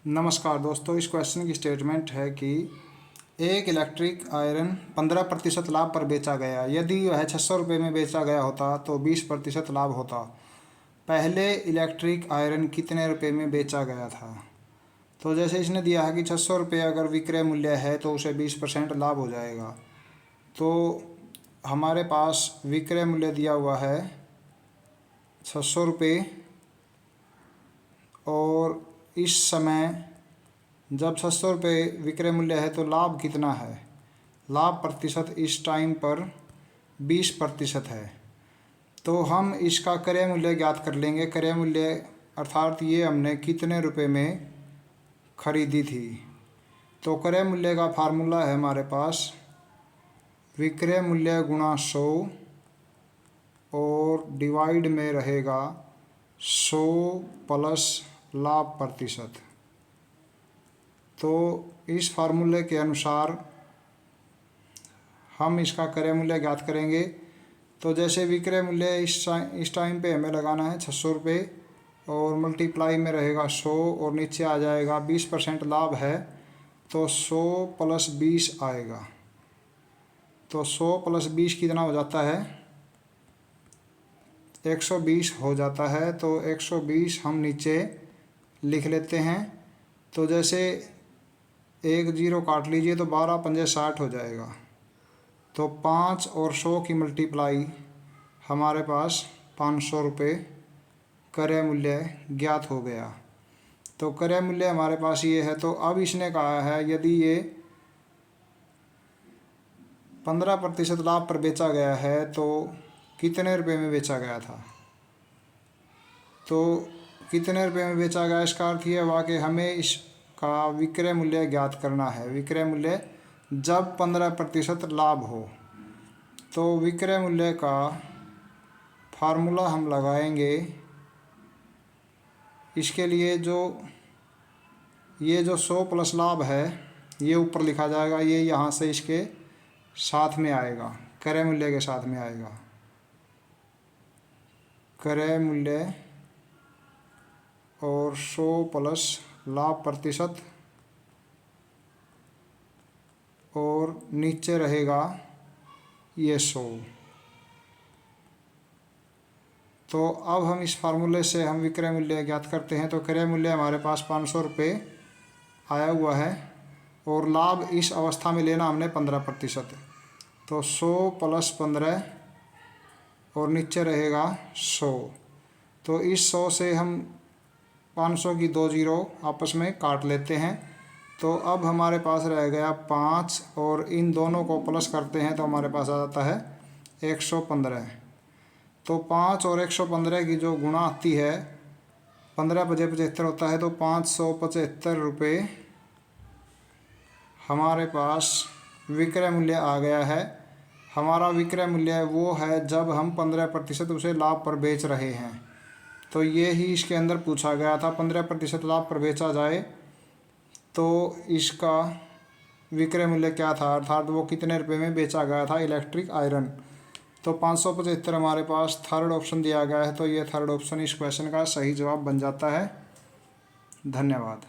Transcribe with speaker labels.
Speaker 1: नमस्कार दोस्तों, इस क्वेश्चन की स्टेटमेंट है कि एक इलेक्ट्रिक आयरन 15% लाभ पर बेचा गया। यदि वह 600 रुपये में बेचा गया होता तो 20% लाभ होता। पहले इलेक्ट्रिक आयरन कितने रुपये में बेचा गया था? तो जैसे इसने दिया है कि 600 रुपये अगर विक्रय मूल्य है तो उसे 20% लाभ हो जाएगा। तो हमारे पास विक्रय मूल्य दिया हुआ है 600 रुपये, और इस समय जब 600 रुपये विक्रय मूल्य है तो लाभ कितना है? लाभ प्रतिशत इस टाइम पर 20% है। तो हम इसका क्रय मूल्य ज्ञात कर लेंगे। क्रय मूल्य अर्थात ये हमने कितने रुपए में खरीदी थी। तो क्रय मूल्य का फार्मूला है हमारे पास विक्रय मूल्य गुणा 100 और डिवाइड में रहेगा 100 प्लस लाभ प्रतिशत। तो इस फार्मूले के अनुसार हम इसका क्रय मूल्य ज्ञात करेंगे। तो जैसे विक्रय मूल्य इस टाइम पे हमें लगाना है 600 रुपये, और मल्टीप्लाई में रहेगा 100 और नीचे आ जाएगा 20% लाभ है तो 100 प्लस 20 आएगा। तो 100 प्लस 20 कितना हो जाता है? 120 हो जाता है। तो 120 हम नीचे लिख लेते हैं। तो जैसे एक जीरो काट लीजिए तो 12 पंजे 60 हो जाएगा। तो 5 और 100 की मल्टीप्लाई हमारे पास 500 रुपये क्रय मूल्य ज्ञात हो गया। तो क्रय मूल्य हमारे पास ये है। तो अब इसने कहा है यदि ये 15% लाभ पर बेचा गया है तो कितने रुपए में बेचा गया था? तो कितने रुपए में बेचा गया, इसका अर्थ ये हुआ कि हमें इसका विक्रय मूल्य ज्ञात करना है। विक्रय मूल्य जब 15% लाभ हो। तो विक्रय मूल्य का फार्मूला हम लगाएंगे। इसके लिए ये जो 100 प्लस लाभ है ये ऊपर लिखा जाएगा, ये यहाँ से इसके साथ में आएगा, क्रय मूल्य के साथ में आएगा। क्रय मूल्य और 100 प्लस लाभ प्रतिशत, और नीचे रहेगा ये 100। तो अब हम इस फार्मूले से हम विक्रय मूल्य ज्ञात करते हैं। तो क्रय मूल्य हमारे पास 500 रुपये आया हुआ है, और लाभ इस अवस्था में लेना हमने 15%। तो 100 प्लस 15 और नीचे रहेगा 100। तो इस 100 से हम 500 की 2 जीरो आपस में काट लेते हैं। तो अब हमारे पास रह गया 5, और इन दोनों को प्लस करते हैं तो हमारे पास आ जाता है 115। तो 5 और 115 की जो गुणा आती है 15 पचे 75 होता है। तो 575 रुपये हमारे पास विक्रय मूल्य आ गया है। हमारा विक्रय मूल्य वो है जब हम 15% उसे लाभ पर बेच रहे हैं। तो ये ही इसके अंदर पूछा गया था, 15% लाभ पर बेचा जाए तो इसका विक्रय मूल्य क्या था, अर्थात वो कितने रुपए में बेचा गया था इलेक्ट्रिक आयरन। तो 575 हमारे पास थर्ड ऑप्शन दिया गया है। तो ये थर्ड ऑप्शन इस क्वेश्चन का सही जवाब बन जाता है। धन्यवाद।